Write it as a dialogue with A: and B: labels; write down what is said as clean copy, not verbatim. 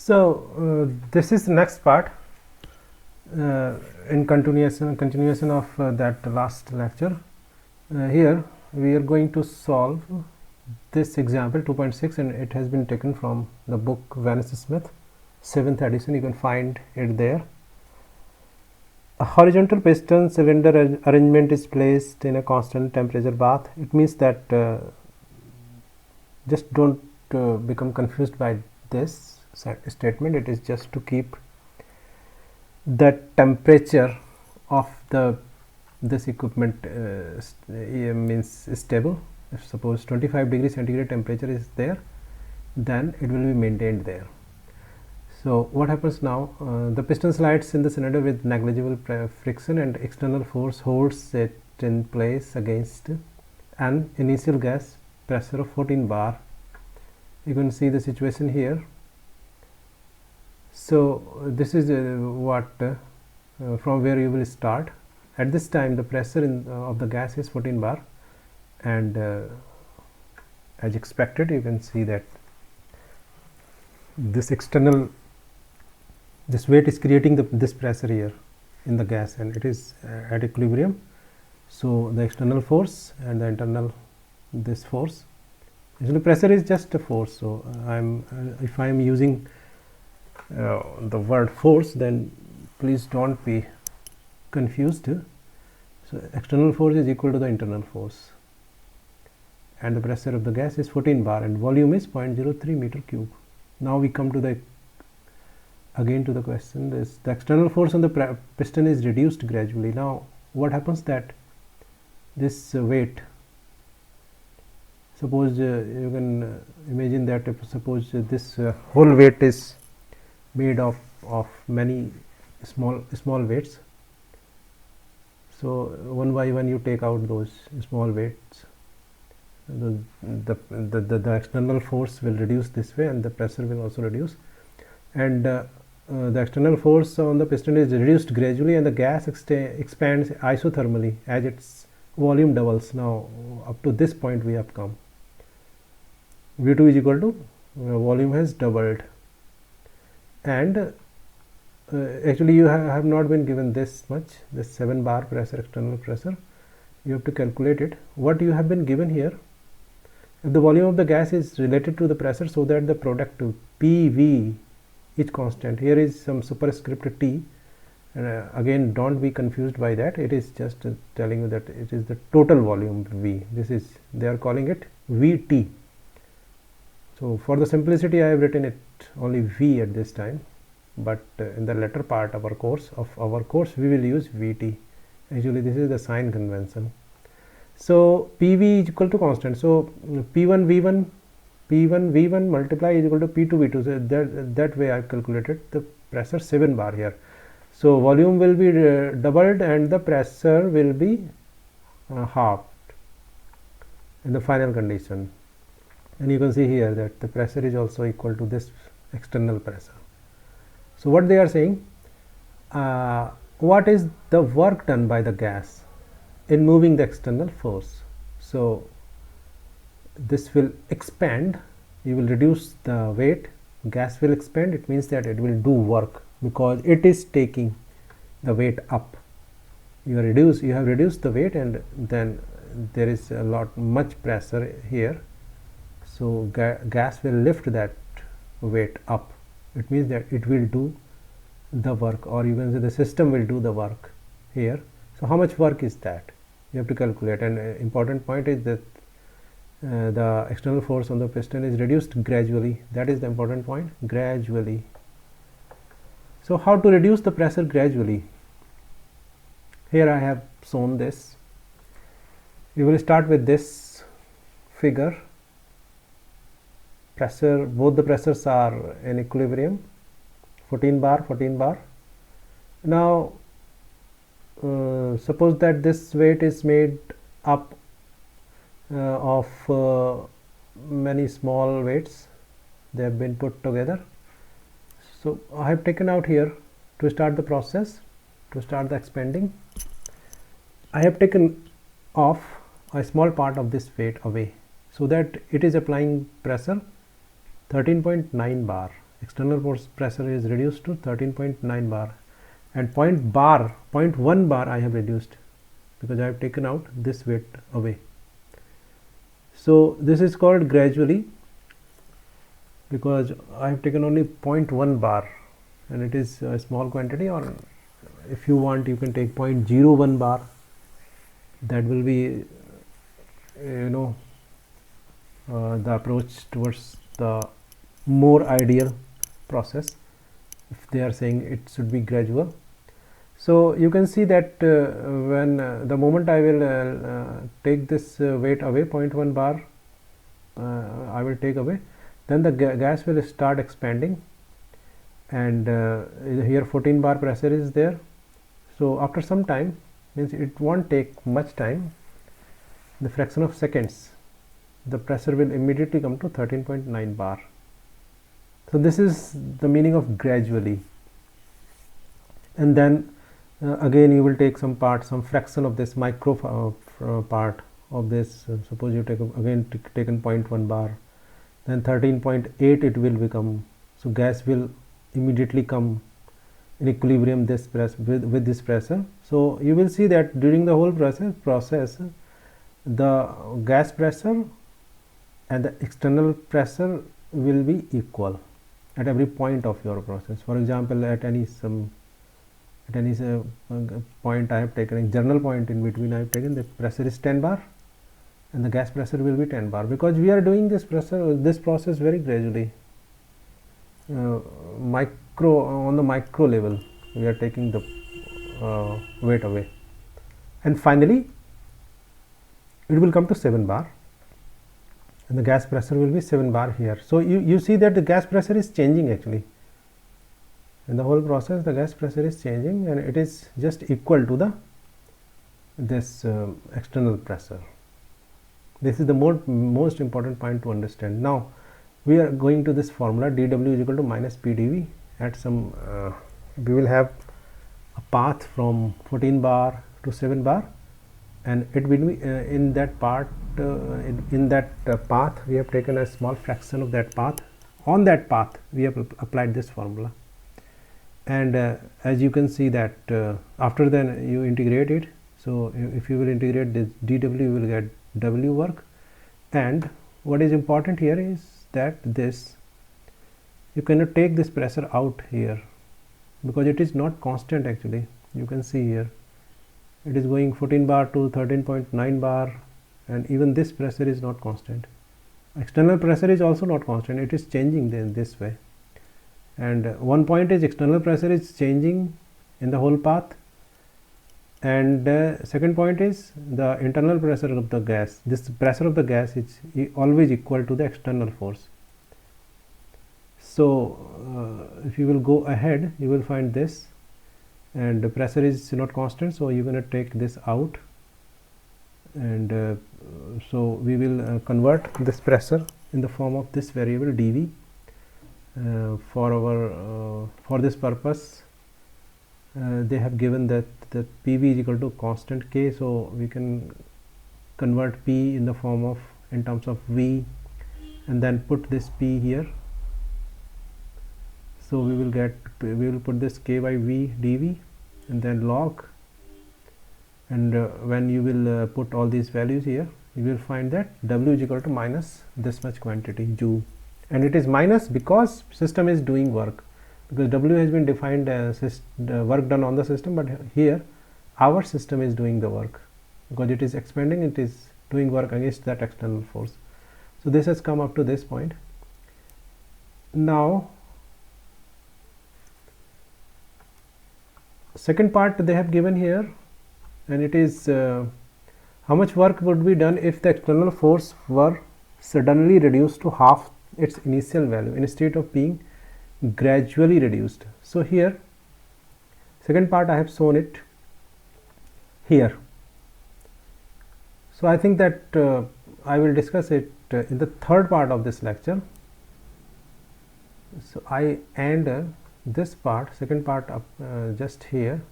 A: This is the next part in continuation of that last lecture. Here we are going to solve this example 2.6, and it has been taken from the book Vance Smith, 7th edition. You can find it there. A horizontal piston cylinder arrangement is placed in a constant temperature bath. It means that just don't become confused by this statement. It is just to keep the temperature of this equipment means stable. If suppose 25 degrees centigrade temperature is there, then it will be maintained there. So what happens now? The piston slides in the cylinder with negligible friction, and external force holds it in place against an initial gas pressure of 14 bar. You can see the situation here. So this is from where you will start. At this time the pressure of the gas is 14 bar, and as expected, you can see that this weight is creating this pressure here in the gas, and it is at equilibrium. So the external force and the internal this force. Actually pressure is just a force. So if I am using the word force, then please don't be confused. So external force is equal to the internal force, and the pressure of the gas is 14 bar, and volume is 0.03 meter cube. Now we come to the question. The external force on the piston is reduced gradually. Now what happens that this weight, suppose you can imagine that if suppose this whole weight is made of many small weights. So one by one you take out those small weights. The external force will reduce this way, and the pressure will also reduce, and the external force on the piston is reduced gradually, and the gas expands isothermally as its volume doubles. Now up to this point we have come. V2 is equal to volume has doubled, and actually you have not been given this much, this 7 bar pressure, external pressure. You have to calculate it. What you have been given here, if the volume of the gas is related to the pressure, so that the product PV is constant. Here is some superscript T, and again don't be confused by that. It is just telling you that it is the total volume V. This is, they are calling it VT. So for the simplicity I have written it only V at this time, but in the later part of our course we will use VT. Actually this is the sign convention. So PV is equal to constant. So P1 V1 multiply is equal to P2 V2. So that way I have calculated the pressure 7 bar here. So volume will be doubled, and the pressure will be halved in the final condition. And you can see here that the pressure is also equal to this external pressure. So what they are saying, what is the work done by the gas in moving the external force? So this will expand, you will reduce the weight, gas will expand. It means that it will do work because it is taking the weight up. You have reduced the weight, and then there is much pressure here. So gas will lift that weight up. It means that it will do the work, or you can say the system will do the work here. So how much work is that? You have to calculate, and important point is that the external force on the piston is reduced gradually. That is the important point, gradually. So how to reduce the pressure gradually? Here I have shown this. We will start with this figure. Pressure, both the pressures are in equilibrium, 14 bar. Now suppose that this weight is made up of many small weights. They have been put together. So I have taken out here, to start the process, to start the expanding, I have taken off a small part of this weight away, so that it is applying pressure 13.9 bar external force pressure is reduced to 13.9 bar, and 0.1 bar I have reduced because I have taken out this weight away. So this is called gradually because I have taken only 0.1 bar and it is a small quantity, or if you want you can take 0.01 bar. That will be the approach towards the more ideal process if they are saying it should be gradual. So you can see that when the moment I will take this weight away, 0.1 bar I will take away, then the gas will start expanding, and here 14 bar pressure is there. So after some time, means it won't take much time, the fraction of seconds, the pressure will immediately come to 13.9 bar. So this is the meaning of gradually. And then again you will take some fraction of this micro part of this. Suppose you take taken 0.1 bar, then 13.8 it will become. So gas will immediately come in equilibrium this with this pressure. So you will see that during the whole process the gas pressure and the external pressure will be equal at every point of your process. For example, at any point I have taken, a journal point in between I have taken, the pressure is 10 bar and the gas pressure will be 10 bar, because we are doing this process very gradually, on the micro level we are taking the weight away, and finally it will come to 7 bar and the gas pressure will be 7 bar here. So you see that the gas pressure is changing actually. In the whole process the gas pressure is changing and it is just equal to this external pressure. This is the most important point to understand. Now we are going to this formula, dW is equal to minus PdV. At some we will have a path from 14 bar to 7 bar, and it will be in that part in that path we have taken a small fraction of that path. On that path we have applied this formula, and as you can see that after then you integrate it. So if you will integrate this dW, you will get W work. And what is important here is that this, you cannot take this pressure out here because it is not constant actually. You can see here it is going 14 bar to 13.9 bar, and even this pressure is not constant. External pressure is also not constant, it is changing in this way. And one point is external pressure is changing in the whole path, and second point is the internal pressure of the gas. This pressure of the gas is always equal to the external force. So if you will go ahead, you will find this, and the pressure is not constant, so you're going to take this out, and so we will convert this pressure in the form of this variable dV. For this purpose they have given that PV is equal to constant K, so we can convert P in the form of in terms of V and then put this P here. So we will put this K by V dV and then log, and when you will put all these values here, you will find that W is equal to minus this much quantity Joule, and it is minus because system is doing work, because W has been defined as work done on the system, but here our system is doing the work because it is expanding, it is doing work against that external force. So this has come up to this point. Now second part they have given here, and it is how much work would be done if the external force were suddenly reduced to half its initial value instead of being gradually reduced. So here second part I have shown it here. So I think that I will discuss it in the third part of this lecture. So I end this part, second part up just here.